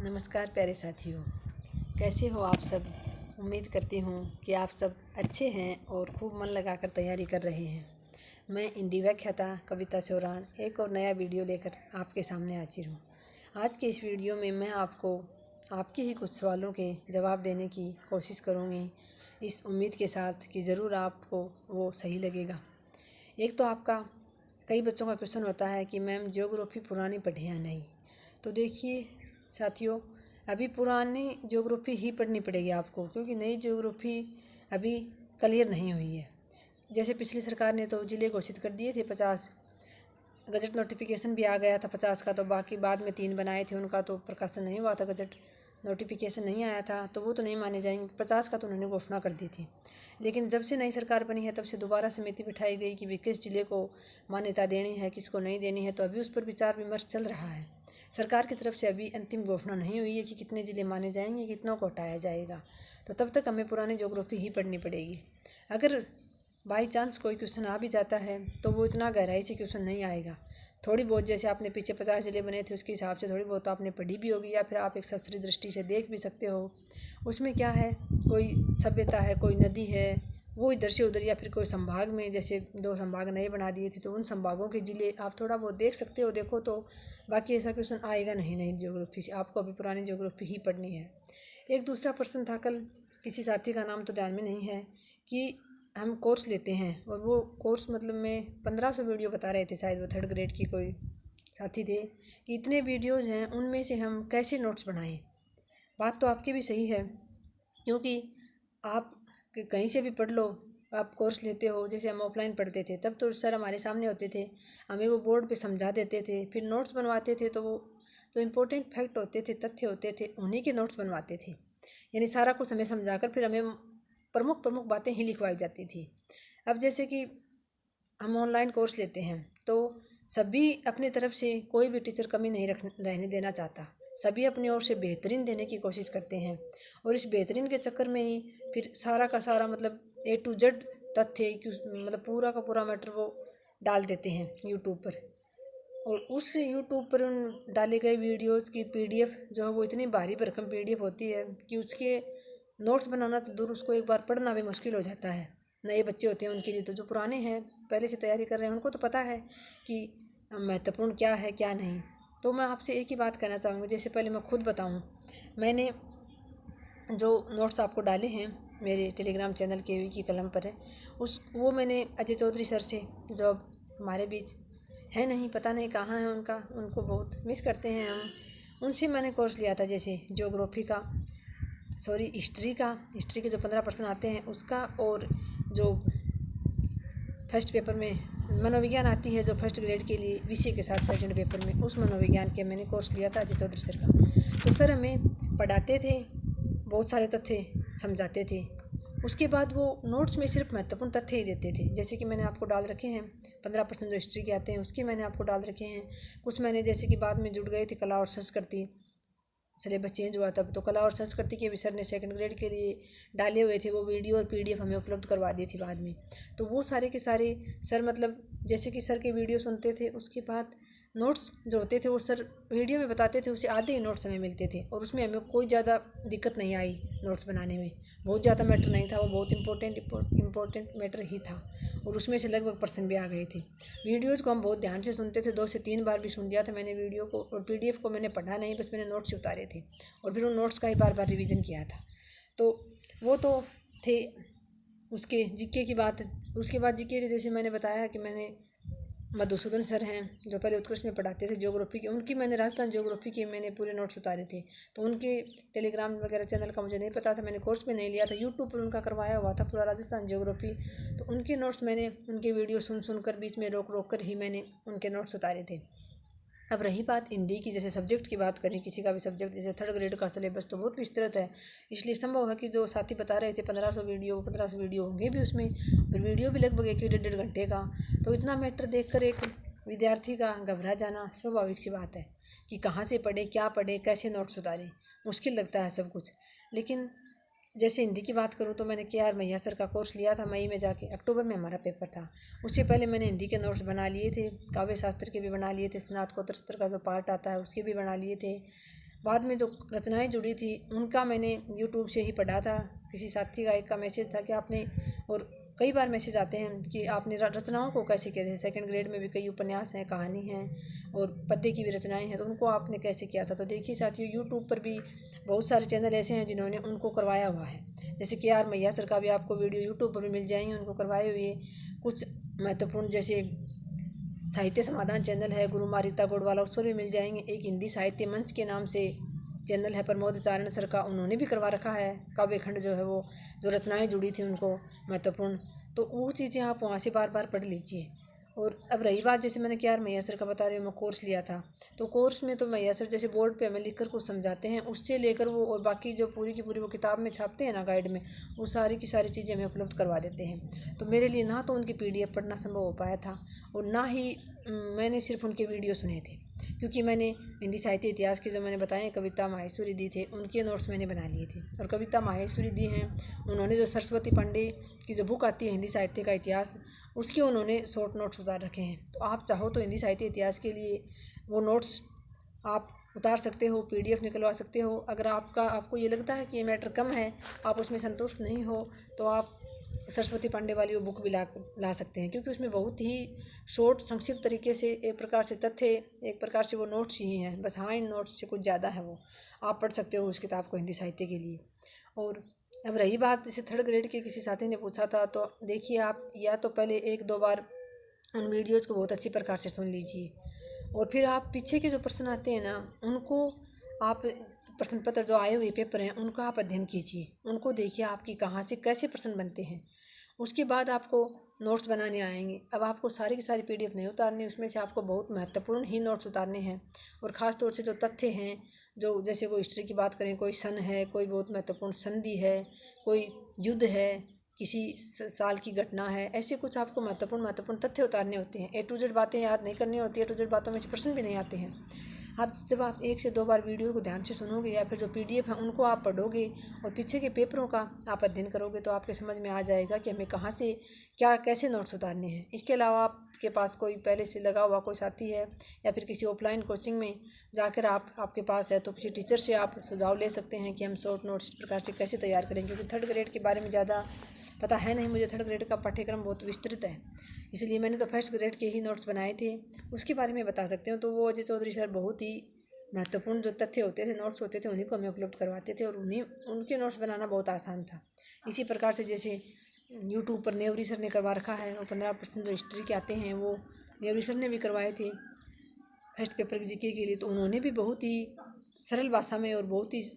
नमस्कार प्यारे साथियों, कैसे हो आप सब। उम्मीद करती हूँ कि आप सब अच्छे हैं और खूब मन लगाकर तैयारी कर रहे हैं। मैं हिंदी व्याख्याता कविता चौरान एक और नया वीडियो लेकर आपके सामने हाजिर हूँ। आज के इस वीडियो में मैं आपको आपके ही कुछ सवालों के जवाब देने की कोशिश करूँगी, इस उम्मीद के साथ कि ज़रूर आपको वो सही लगेगा। एक तो आपका कई बच्चों का क्वेश्चन होता है कि मैम ज्योग्राफी पुरानी पढ़ी या नहीं। तो देखिए साथियों, अभी पुरानी ज्योग्राफी ही पढ़नी पड़ेगी आपको, क्योंकि नई ज्योग्राफी अभी क्लियर नहीं हुई है। जैसे पिछली सरकार ने तो ज़िले घोषित कर दिए थे 50, गजट नोटिफिकेशन भी आ गया था 50 का, तो बाकी बाद में 3 बनाए थे, उनका तो प्रकाशन नहीं हुआ था, गजट नोटिफिकेशन नहीं आया था, तो वो तो नहीं माने जाएंगे। 50 का तो उन्होंने घोषणा कर दी थी। लेकिन जब से नई सरकार बनी है तब से दोबारा समिति बिठाई गई कि किस जिले को मान्यता देनी है, किसको नहीं देनी है, तो अभी उस पर विचार विमर्श चल रहा है। सरकार की तरफ से अभी अंतिम घोषणा नहीं हुई है कि कितने ज़िले माने जाएंगे, कितनों को हटाया जाएगा। तो तब तक हमें पुरानी ज्योग्राफी ही पढ़नी पड़ेगी। अगर बाई चांस कोई क्वेश्चन आ भी जाता है तो वो इतना गहराई से क्वेश्चन नहीं आएगा। थोड़ी बहुत जैसे आपने पीछे 50 ज़िले बने थे उसके हिसाब से थोड़ी बहुत आपने पढ़ी भी होगी, या फिर आप एक शास्त्रीय दृष्टि से देख भी सकते हो। उसमें क्या है, कोई सभ्यता है, कोई नदी है, वो इधर से उधर, या फिर कोई संभाग में जैसे 2 संभाग नए बना दिए थे तो उन संभागों के ज़िले आप थोड़ा बहुत देख सकते हो, देखो तो। बाकी ऐसा क्वेश्चन आएगा नहीं नई ज्योग्राफी से, आपको अभी पुरानी ज्योग्राफी ही पढ़नी है। एक दूसरा प्रश्न था कल, किसी साथी का नाम तो ध्यान में नहीं है, कि हम कोर्स लेते हैं और वो कोर्स मतलब में 1500 वीडियो बता रहे थे, शायद वो 3rd ग्रेड की कोई साथी थे, कि इतने वीडियोज़ हैं उनमें से हम कैसे नोट्स बनाएं। बात तो आपकी भी सही है, क्योंकि आप कहीं से भी पढ़ लो, आप कोर्स लेते हो। जैसे हम ऑफलाइन पढ़ते थे तब तो सर हमारे सामने होते थे, हमें वो बोर्ड पे समझा देते थे, फिर नोट्स बनवाते थे, तो वो जो इम्पोर्टेंट फैक्ट होते थे, तथ्य होते थे, उन्हीं के नोट्स बनवाते थे। यानी सारा कुछ हमें समझाकर फिर हमें प्रमुख प्रमुख बातें ही लिखवाई जाती थी। अब जैसे कि हम ऑनलाइन कोर्स लेते हैं तो सभी अपनी तरफ से, कोई भी टीचर कमी नहीं रहने देना चाहता, सभी अपनी ओर से बेहतरीन देने की कोशिश करते हैं। और इस बेहतरीन के चक्कर में ही फिर सारा का सारा मतलब A to Z तथ्य, मतलब पूरा का पूरा मैटर वो डाल देते हैं यूट्यूब पर। और उस यूट्यूब पर उन डाले गए वीडियोज़ की PDF जो है वो इतनी भारी भरकम PDF होती है कि उसके नोट्स बनाना तो दूर, उसको एक बार पढ़ना भी मुश्किल हो जाता है। नए बच्चे होते हैं उनके लिए, तो जो पुराने हैं पहले से तैयारी कर रहे हैं उनको तो पता है कि महत्वपूर्ण क्या है क्या नहीं। तो मैं आपसे एक ही बात कहना चाहूँगी, जैसे पहले मैं खुद बताऊँ, मैंने जो नोट्स आपको डाले हैं मेरे टेलीग्राम चैनल के की कलम पर है, वो मैंने अजय चौधरी सर से, जो अब हमारे बीच है नहीं, पता नहीं कहाँ है उनको बहुत मिस करते हैं हम, उनसे मैंने कोर्स लिया था। जैसे ज्योग्राफी का, हिस्ट्री के जो 15 प्रश्न आते हैं उसका, और जो फर्स्ट पेपर में मनोविज्ञान आती है, जो 1st ग्रेड के लिए विषय के साथ 2nd पेपर में, उस मनोविज्ञान के मैंने कोर्स लिया था अजय चौधरी सर का। तो सर हमें पढ़ाते थे, बहुत सारे तथ्य समझाते थे, उसके बाद वो नोट्स में सिर्फ महत्वपूर्ण तथ्य ही देते थे। जैसे कि मैंने आपको डाल रखे हैं 15% जो हिस्ट्री के आते हैं उसके मैंने आपको डाल रखे हैं। कुछ मैंने जैसे कि बाद में जुड़ गए थे कला और संस्कृति, सिलेबस चेंज हुआ तब, तो कला और संस्कृति के भी सर ने 2nd ग्रेड के लिए डाले हुए थे, वो वीडियो और PDF हमें उपलब्ध करवा दी थी बाद में। तो वो सारे के सारे सर, मतलब जैसे कि सर के वीडियो सुनते थे, उसके बाद नोट्स जो होते थे वो सर वीडियो में बताते थे, उससे आधे ही नोट्स हमें मिलते थे, और उसमें हमें कोई ज़्यादा दिक्कत नहीं आई नोट्स बनाने में। बहुत ज़्यादा मैटर नहीं था, वो बहुत इम्पोर्टेंट मैटर ही था, और उसमें से लगभग प्रश्न भी आ गए थे। वीडियोज़ को हम बहुत ध्यान से सुनते थे, 2 से 3 बार भी सुन लिया था मैंने वीडियो को, और PDF को मैंने पढ़ा नहीं, बस मैंने नोट्स उतारे थे और फिर उन नोट्स का ही बार बार रिवीजन किया था। तो वो तो थे उसके GK की बात। उसके बाद GK के जैसे मैंने बताया कि मैंने मधुसूदन सर हैं जो पहले उत्कृष्ट में पढ़ाते थे ज्योग्राफी के, उनकी मैंने राजस्थान ज्योग्राफी के मैंने पूरे नोट्स उतारे थे। तो उनके टेलीग्राम वगैरह चैनल का मुझे नहीं पता था, मैंने कोर्स में नहीं लिया था, यूट्यूब पर उनका करवाया हुआ था पूरा राजस्थान ज्योग्राफी। तो उनके नोट्स मैंने, उनके वीडियो सुन कर बीच में रोक कर ही मैंने उनके नोट्स उतारे थे। अब रही बात हिंदी की, जैसे सब्जेक्ट की बात करें, किसी का भी सब्जेक्ट, जैसे 3rd ग्रेड का सिलेबस तो बहुत विस्तृत है, इसलिए संभव है कि जो साथी बता रहे थे 1500 वीडियो होंगे भी उसमें, और वीडियो भी लगभग 1-1.5 घंटे का। तो इतना मैटर देखकर एक विद्यार्थी का घबरा जाना स्वाभाविक सी बात है कि कहाँ से पढ़े, क्या पढ़े, कैसे नोट्स उतारे, मुश्किल लगता है सब कुछ। लेकिन जैसे हिंदी की बात करूँ तो मैंने KR मैया सर का कोर्स लिया था मई में जाके, अक्टूबर में हमारा पेपर था। उससे पहले मैंने हिंदी के नोट्स बना लिए थे, काव्य शास्त्र के भी बना लिए थे, स्नातकोत्तर स्तर का जो पार्ट आता है उसके भी बना लिए थे, बाद में जो रचनाएं जुड़ी थी उनका मैंने यूट्यूब से ही पढ़ा था। किसी साथी का एक का मैसेज था कि आपने, और कई बार मैसेज आते हैं कि आपने रचनाओं को कैसे किया। जैसे सेकंड ग्रेड में भी कई उपन्यास हैं, कहानी हैं और पद्य की भी रचनाएं हैं, तो उनको आपने कैसे किया था। तो देखिए साथियों, यूट्यूब पर भी बहुत सारे चैनल ऐसे हैं जिन्होंने उनको करवाया हुआ है। जैसे KR मैया सर का भी आपको वीडियो यूट्यूब पर भी मिल जाएंगे उनको करवाए हुए। कुछ महत्वपूर्ण जैसे साहित्य समाधान चैनल है, गुरु मारिता गोडवाला, उस पर भी मिल जाएंगे। एक हिंदी साहित्य मंच के नाम से चैनल है प्रमोद चारण सर का, उन्होंने भी करवा रखा है काव्य खंड जो है वो, जो रचनाएं जुड़ी थी उनको महत्वपूर्ण, तो वो चीज़ें आप वहाँ से बार बार पढ़ लीजिए। और अब रही बात, जैसे मैंने KR मैया सर का बता रही हूँ, मैं कोर्स लिया था, तो कोर्स में तो मैया सर जैसे बोर्ड पे हमें लिखकर कुछ समझाते हैं, उससे लेकर वो और बाकी जो पूरी की पूरी वो किताब में छापते हैं ना गाइड में, वो सारी की सारी चीज़ें हमें उपलब्ध करवा देते हैं। तो मेरे लिए ना तो उनकी PDF पढ़ना संभव हो पाया था और ना ही मैंने सिर्फ उनके वीडियो सुने थे, क्योंकि मैंने हिंदी साहित्य इतिहास के जो मैंने बताए कविता माहेश्वरी दी थे, उनके नोट्स मैंने बना लिए थे। और कविता माहेश्वरी दी हैं उन्होंने, जो सरस्वती पांडे की जो बुक आती है हिंदी साहित्य का इतिहास, उसके उन्होंने शॉर्ट नोट्स उतार रखे हैं। तो आप चाहो तो हिंदी साहित्य इतिहास के लिए वो नोट्स आप उतार सकते हो, PDF निकलवा सकते हो। अगर आपको ये लगता है कि ये मैटर कम है, आप उसमें संतुष्ट नहीं हो, तो आप सरस्वती पांडे वाली वो बुक भी ला सकते हैं, क्योंकि उसमें बहुत ही शॉर्ट संक्षिप्त तरीके से एक प्रकार से तथ्य, एक प्रकार से वो नोट्स ही हैं बस। हाँ, इन नोट्स से कुछ ज़्यादा है, वो आप पढ़ सकते हो उस किताब को हिंदी साहित्य के लिए। और अब रही बात, जैसे थर्ड ग्रेड के किसी साथी ने पूछा था, तो देखिए आप या तो पहले 1-2 बार उन वीडियोज़ को बहुत अच्छी प्रकार से सुन लीजिए, और फिर आप पीछे के जो प्रश्न आते हैं ना, उनको आप प्रश्न पत्र जो आए हुए पेपर हैं उनका आप अध्ययन कीजिए, उनको देखिए आपकी कहाँ से कैसे प्रश्न बनते हैं। उसके बाद आपको नोट्स बनाने आएंगे। अब आपको सारी की सारी PDF नहीं उतारनी, उसमें से आपको बहुत महत्वपूर्ण ही नोट्स उतारने हैं। और ख़ास तौर से जो तथ्य हैं, जो जैसे कोई हिस्ट्री की बात करें, कोई सन है, कोई बहुत महत्वपूर्ण संधि है, कोई युद्ध है, किसी साल की घटना है, ऐसे कुछ आपको महत्वपूर्ण तथ्य उतारने होते हैं। A to Z बातें याद नहीं करनी होती है, A to Z बातों में से प्रश्न भी नहीं आते हैं। आप जब आप 1 से 2 बार वीडियो को ध्यान से सुनोगे या फिर जो PDF है उनको आप पढ़ोगे और पीछे के पेपरों का आप अध्ययन करोगे, तो आपके समझ में आ जाएगा कि हमें कहाँ से क्या कैसे नोट्स उतारने हैं। इसके अलावा आपके पास कोई पहले से लगा हुआ कोई साथी है या फिर किसी ऑफलाइन कोचिंग में जाकर आपके पास है, तो किसी टीचर से आप सुझाव ले सकते हैं कि हम शॉर्ट नोट्स इस प्रकार से कैसे तैयार करें। क्योंकि थर्ड ग्रेड के बारे में ज़्यादा पता है नहीं मुझे, थर्ड ग्रेड का पाठ्यक्रम बहुत विस्तृत है, इसलिए मैंने तो फर्स्ट ग्रेड के ही नोट्स बनाए थे, उसके बारे में बता सकते हो। तो वो अजय चौधरी सर बहुत ही महत्वपूर्ण जो तथ्य होते थे, नोट्स होते थे, उन्हीं को हमें उपलब्ध करवाते थे और उनके नोट्स बनाना बहुत आसान था। इसी प्रकार से जैसे यूट्यूब पर नेवरी सर ने करवा रखा है, और 15% जो हिस्ट्री के आते हैं वो नेवरी सर ने भी करवाए थे फर्स्ट पेपर की GK के लिए, तो उन्होंने भी बहुत ही सरल भाषा में और बहुत ही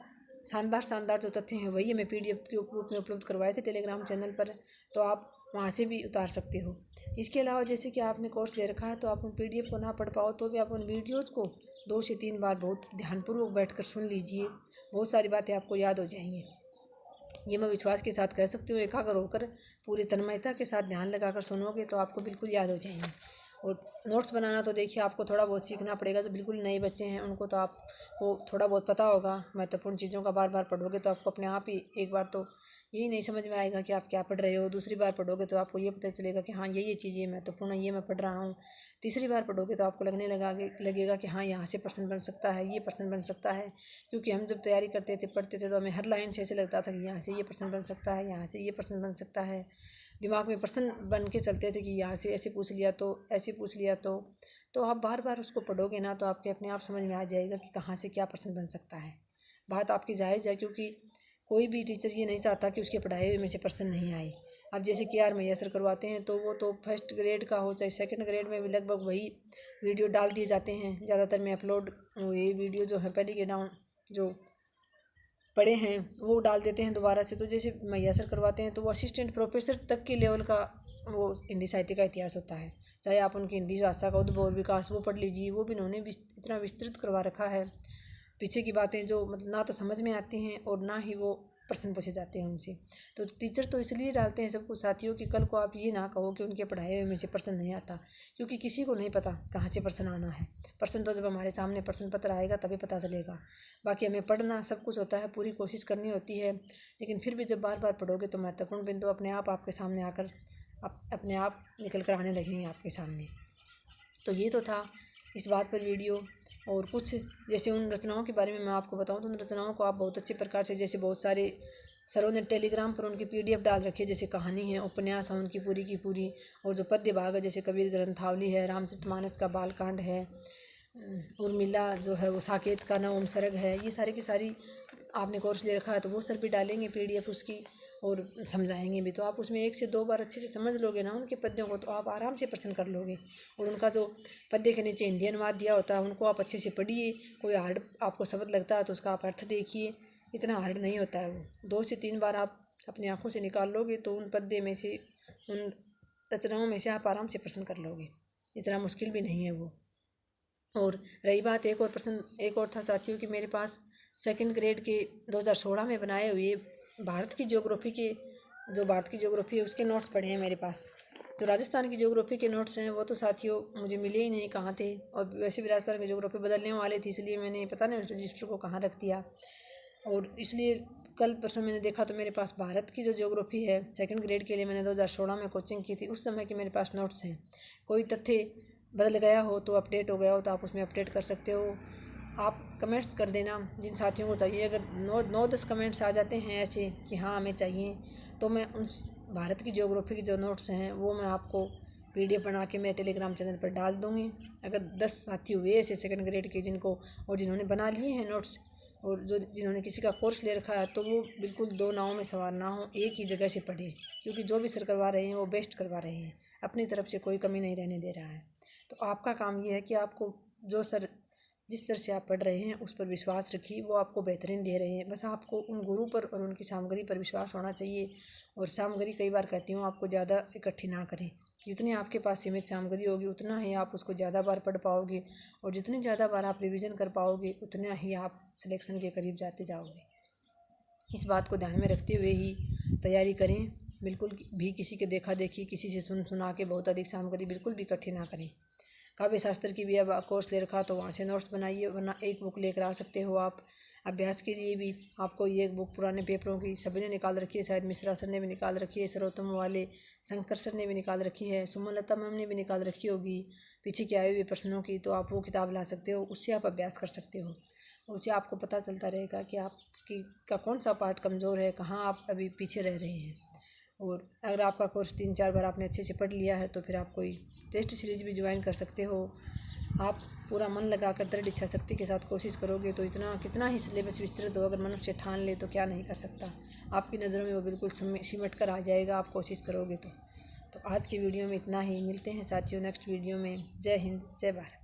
शानदार जो तथ्य हैं वही हमें PDF के रूप में उपलब्ध करवाए थे टेलीग्राम चैनल पर, तो आप वहाँ से भी उतार सकते हो। इसके अलावा जैसे कि आपने कोर्स ले रखा है, तो आप उन PDF को ना पढ़ पाओ तो भी आप उन वीडियोज़ को 2 से 3 बार बहुत ध्यानपूर्वक बैठकर सुन लीजिए, बहुत सारी बातें आपको याद हो जाएंगी। ये मैं विश्वास के साथ कह सकती हूँ, एकाग्र होकर पूरी तन्मयता के साथ ध्यान लगाकर सुनोगे तो आपको बिल्कुल याद हो जाएंगे। और नोट्स बनाना तो देखिए आपको थोड़ा बहुत सीखना पड़ेगा, जो बिल्कुल नए बच्चे हैं उनको तो आपको थोड़ा बहुत पता होगा। महत्वपूर्ण चीज़ों का बार बार पढ़ोगे तो आपको अपने आप ही एक बार तो यही नहीं समझ में आएगा कि आप क्या पढ़ रहे हो, दूसरी बार पढ़ोगे तो आपको ये पता चलेगा कि हाँ ये चीज़ें महत्वपूर्ण है, ये मैं पढ़ रहा हूँ। तीसरी बार पढ़ोगे तो आपको लगेगा कि हाँ यहाँ से प्रश्न बन सकता है, ये प्रश्न बन सकता है। क्योंकि हम जब तैयारी करते थे, पढ़ते थे, तो हमें हर लाइन से ऐसे लगता था कि यहाँ से ये प्रश्न बन सकता है, यहाँ से ये प्रश्न बन सकता है। दिमाग में प्रश्न बन के चलते थे कि यहाँ से ऐसे पूछ लिया तो ऐसे पूछ लिया तो आप बार बार उसको पढ़ोगे ना तो आपके अपने आप समझ में आ जाएगा कि कहाँ से क्या प्रश्न बन सकता है। बात आपकी जायज़ है, क्योंकि कोई भी टीचर ये नहीं चाहता कि उसके पढ़ाए हुए में से प्रश्न नहीं आए। अब जैसे KR मैया सर करवाते हैं तो वो तो फर्स्ट ग्रेड का हो चाहे सेकंड ग्रेड में भी लगभग वही वीडियो डाल दिए जाते हैं। ज़्यादातर में अपलोड ये वीडियो जो है पहले के डाउन जो पढ़े हैं वो डाल देते हैं दोबारा से। तो जैसे मैया सर करवाते हैं तो वो असिस्टेंट प्रोफेसर तक के लेवल का वो हिंदी साहित्य का इतिहास होता है। चाहे आप उनकी हिंदी भाषा का उद्भव और विकास वो पढ़ लीजिए, वो भी उन्होंने इतना विस्तृत करवा रखा है। पीछे की बातें जो मतलब ना तो समझ में आती हैं और ना ही वो प्रश्न पूछे जाते हैं उनसे। तो टीचर तो इसलिए डालते हैं सबको साथियों कि कल को आप ये ना कहो कि उनके पढ़ाए हुए में से प्रश्न नहीं आता, क्योंकि किसी को नहीं पता कहाँ से प्रश्न आना है। प्रश्न तो जब हमारे सामने प्रश्न पत्र आएगा तभी पता चलेगा। बाकी हमें पढ़ना सब कुछ होता है, पूरी कोशिश करनी होती है, लेकिन फिर भी जब बार बार पढ़ोगे तो महत्वपूर्ण बिंदु अपने आप आपके सामने आकर अपने आप निकल कर आने लगेंगे आपके सामने। तो ये तो था इस बात पर वीडियो और कुछ जैसे उन रचनाओं के बारे में मैं आपको बताऊं तो उन रचनाओं को आप बहुत अच्छे प्रकार से, जैसे बहुत सारे सरों ने टेलीग्राम पर उनकी PDF डाल रखी है, जैसे कहानी है, उपन्यास है उनकी पूरी की पूरी, और जो पद्य भाग है जैसे कबीर ग्रंथावली है, रामचरितमानस का बालकांड है, उर्मिला जो है वो साकेत का नवम सर्ग है, ये सारी की सारी आपने कोर्स ले रखा है तो वो सर भी डालेंगे PDF उसकी और समझाएंगे भी। तो आप उसमें 1 से 2 बार अच्छे से समझ लोगे ना उनके पद्यों को, तो आप आराम से प्रश्न कर लोगे। और उनका जो पद्य के नीचे हिंदी अनुवाद दिया होता है उनको आप अच्छे से पढ़िए। कोई हार्ड आपको शब्द लगता है तो उसका आप अर्थ देखिए, इतना हार्ड नहीं होता है वो। 2 से 3 बार आप अपनी आँखों से निकाल लोगे तो उन पद्य में से, उन रचनाओं में से आप आराम से प्रश्न कर लोगे, इतना मुश्किल भी नहीं है वो। और रही बात एक और था साथियों कि मेरे पास 2nd ग्रेड के 2016 में बनाए हुए भारत की ज्योग्राफी है उसके नोट्स पड़े हैं मेरे पास। जो राजस्थान की ज्योग्राफी के नोट्स हैं वो तो साथियों मुझे मिले ही नहीं, कहाँ थे। और वैसे भी राजस्थान की ज्योग्राफी बदलने वाले थी, इसलिए मैंने पता नहीं उस रजिस्टर को कहाँ रख दिया। और इसलिए कल परसों मैंने देखा तो मेरे पास भारत की जो ज्योग्राफी है 2nd ग्रेड के लिए मैंने 2016 में कोचिंग की थी, उस समय के मेरे पास नोट्स हैं। कोई तथ्य बदल गया हो तो अपडेट हो गया हो तो आप उसमें अपडेट कर सकते हो। आप कमेंट्स कर देना जिन साथियों को चाहिए। अगर 9-10 कमेंट्स आ जाते हैं ऐसे कि हाँ हमें चाहिए, तो मैं उन भारत की ज्योग्राफी के जो नोट्स हैं वो मैं आपको PDF बना के मेरे टेलीग्राम चैनल पर डाल दूँगी। अगर 10 साथी हुए ऐसे 2nd ग्रेड के जिनको, और जिन्होंने बना लिए हैं नोट्स, और जिन्होंने किसी का कोर्स ले रखा है, तो वो बिल्कुल 2 नावों में सवार ना हो, एक ही जगह से पढ़े। क्योंकि जो भी सर करवा रहे हैं वो बेस्ट करवा रहे हैं, अपनी तरफ से कोई कमी नहीं रहने दे रहा है। तो आपका काम ये है कि आपको जो सर, जिस तरह से आप पढ़ रहे हैं उस पर विश्वास रखिए, वो आपको बेहतरीन दे रहे हैं। बस आपको उन गुरु पर और उनकी सामग्री पर विश्वास होना चाहिए। और सामग्री कई बार कहती हूँ आपको ज़्यादा इकट्ठी ना करें। जितनी आपके पास सीमित सामग्री होगी उतना ही आप उसको ज़्यादा बार पढ़ पाओगे, और जितनी ज़्यादा बार आप रिवीजन कर पाओगे उतना ही आप सिलेक्शन के करीब जाते जाओगे। इस बात को ध्यान में रखते हुए ही तैयारी करें। बिल्कुल भी किसी के देखा देखी, किसी से सुना के बहुत अधिक सामग्री बिल्कुल भी इकट्ठी ना करें। काव्य शास्त्र की भी अब कोर्स ले रखा तो वहाँ से नोट्स बनाइए, वरना एक बुक लेकर आ सकते हो आप। अभ्यास के लिए भी आपको ये बुक पुराने पेपरों की सभी ने निकाल रखी है, शायद मिश्रा सर ने भी निकाल रखी है, सर्वोत्तम वाले शंकर सर ने भी निकाल रखी है, सुमनलता मैम ने भी निकाल रखी होगी पीछे के आए हुए प्रश्नों की। तो आप वो किताब ला सकते हो, उससे आप अभ्यास कर सकते हो। उससे आपको पता चलता रहेगा कि आपकी का कौन सा पार्ट कमज़ोर है, कहाँ आप अभी पीछे रह रहे हैं। और अगर आपका कोर्स 3-4 बार आपने अच्छे से पढ़ लिया है तो फिर आप कोई टेस्ट सीरीज़ भी ज्वाइन कर सकते हो। आप पूरा मन लगाकर दृढ़ इच्छा शक्ति के साथ कोशिश करोगे तो इतना कितना ही सिलेबस विस्तृत हो, अगर मनुष्य ठान ले तो क्या नहीं कर सकता। आपकी नज़रों में वो बिल्कुल सिमट कर आ जाएगा, आप कोशिश करोगे तो। आज की वीडियो में इतना ही, मिलते हैं साथियों नेक्स्ट वीडियो में। जय हिंद, जय भारत।